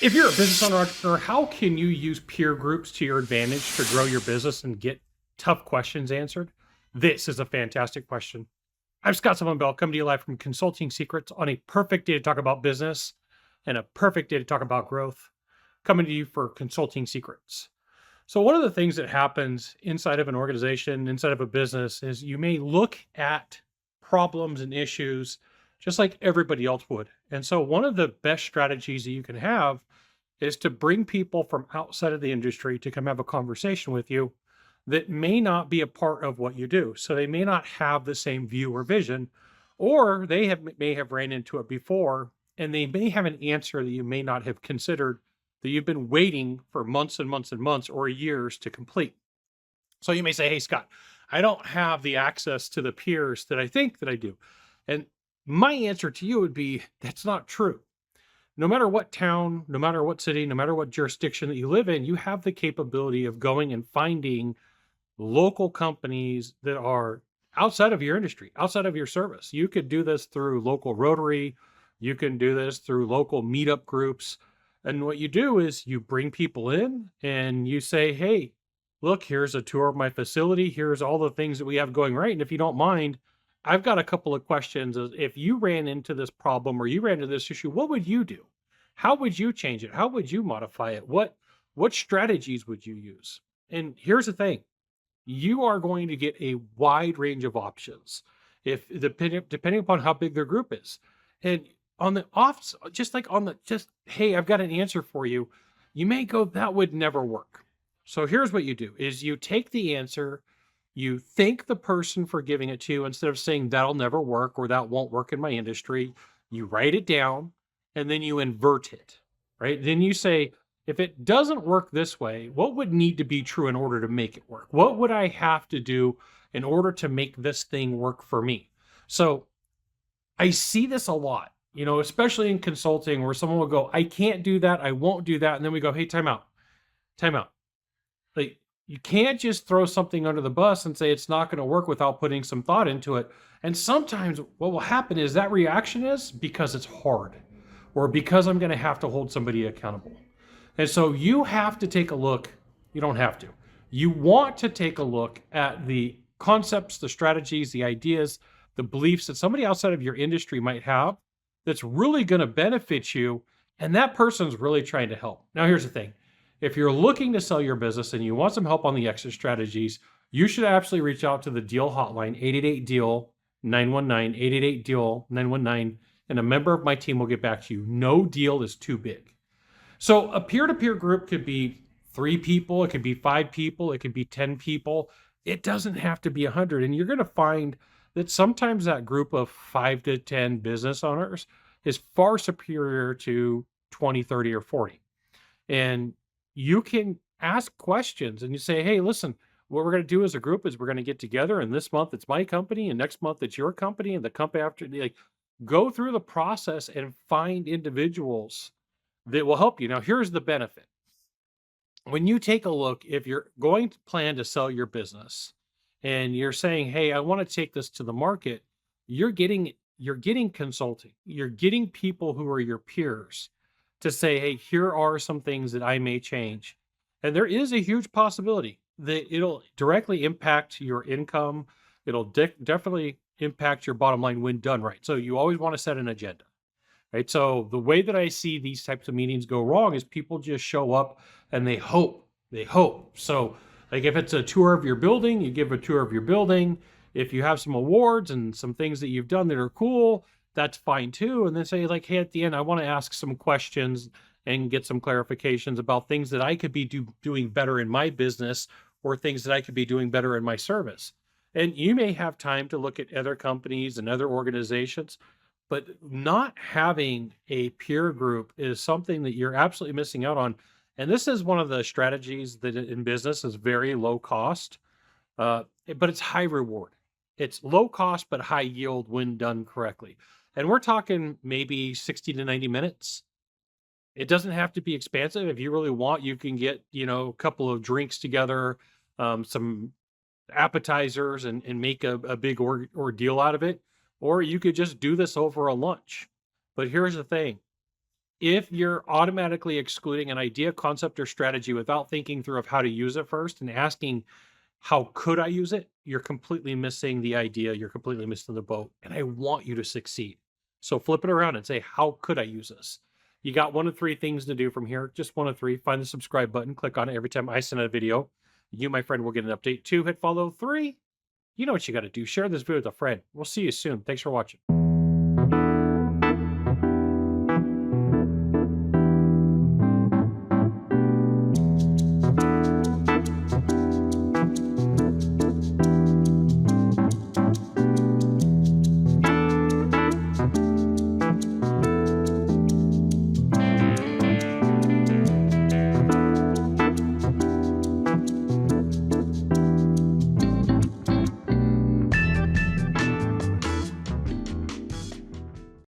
If you're a business owner or entrepreneur, how can you use peer groups to your advantage to grow your business and get tough questions answered? This is a fantastic question. I'm Scott Sylvan Bell, coming to you live from Consulting Secrets on a perfect day to talk about business and a perfect day to talk about growth. Coming to you for Consulting Secrets. So, one of the things that happens inside of an organization, inside of a business, is you may look at problems and issues just like everybody else would. And so, one of the best strategies that you can have is to bring people from outside of the industry to come have a conversation with you that may not be a part of what you do. So they may not have the same view or vision, or may have ran into it before, and they may have an answer that you may not have considered that you've been waiting for months and months and months or years to complete. So you may say, "Hey, Scott, I don't have the access to the peers that I think that I do." And my answer to you would be, that's not true. No matter what town, no matter what city, no matter what jurisdiction that you live in, you have the capability of going and finding local companies that are outside of your industry, outside of your service. You could do this through local Rotary. You can do this through local meetup groups. And what you do is you bring people in and you say, "Hey, look, here's a tour of my facility. Here's all the things that we have going right. And if you don't mind, I've got a couple of questions. If you ran into this problem or you ran into this issue, what would you do? How would you change it? How would you modify it? What strategies would you use?" And here's the thing, you are going to get a wide range of options if depending upon how big their group is. And on the off, just like on the just, "Hey, I've got an answer for you," you may go, "That would never work." So here's what you do is you take the answer, you thank the person for giving it to you instead of saying, "That'll never work," or "That won't work in my industry." You write it down and then you invert it, right? Then you say, "If it doesn't work this way, what would need to be true in order to make it work? What would I have to do in order to make this thing work for me?" So I see this a lot, especially in consulting where someone will go, "I can't do that. I won't do that." And then we go, "Hey, time out, time out." Like, you can't just throw something under the bus and say it's not going to work without putting some thought into it. And sometimes what will happen is that reaction is because it's hard or because I'm going to have to hold somebody accountable. And so you have to take a look. You don't have to. You want to take a look at the concepts, the strategies, the ideas, the beliefs that somebody outside of your industry might have that's really going to benefit you. And that person's really trying to help. Now, here's the thing. If you're looking to sell your business and you want some help on the exit strategies, you should absolutely reach out to the Deal Hotline, 888-DEAL-919, 888-DEAL-919, and a member of my team will get back to you. No deal is too big. So a peer-to-peer group could be 3 people, it could be 5 people, it could be 10 people. It doesn't have to be 100. And you're going to find that sometimes that group of 5 to 10 business owners is far superior to 20, 30, or 40. And you can ask questions and you say, "Hey, listen, what we're going to do as a group is we're going to get together, and this month it's my company and next month it's your company and the company after." Like, go through the process and find individuals that will help you. Now, here's the benefit. When you take a look, if you're going to plan to sell your business and you're saying, "Hey, I want to take this to the market," you're getting consulting. You're getting people who are your peers to say, "Hey, here are some things that I may change." And there is a huge possibility that it'll directly impact your income. It'll definitely impact your bottom line when done right. So you always want to set an agenda. Right. So the way that I see these types of meetings go wrong is people just show up and they hope. They hope. So, like, if it's a tour of your building, you give a tour of your building. If you have some awards and some things that you've done that are cool, that's fine too. And then say, like, "Hey, at the end, I want to ask some questions and get some clarifications about things that I could be doing better in my business or things that I could be doing better in my service." And you may have time to look at other companies and other organizations, but not having a peer group is something that you're absolutely missing out on. And this is one of the strategies that in business is very low cost, but it's high reward. It's low cost, but high yield when done correctly. And we're talking maybe 60 to 90 minutes. It doesn't have to be expensive. If you really want, you can get, a couple of drinks together, some appetizers, and make a big ordeal out of it. Or you could just do this over a lunch. But here's the thing. If you're automatically excluding an idea, concept, or strategy without thinking through of how to use it first and asking, how could I use it? You're completely missing the idea. You're completely missing the boat. And I want you to succeed. So flip it around and say, how could I use this? You got one of three things to do from here. Just one of three. Find the subscribe button. Click on it every time I send a video. You, my friend, will get an update. Two, hit follow. Three, you know what you got to do. Share this video with a friend. We'll see you soon. Thanks for watching.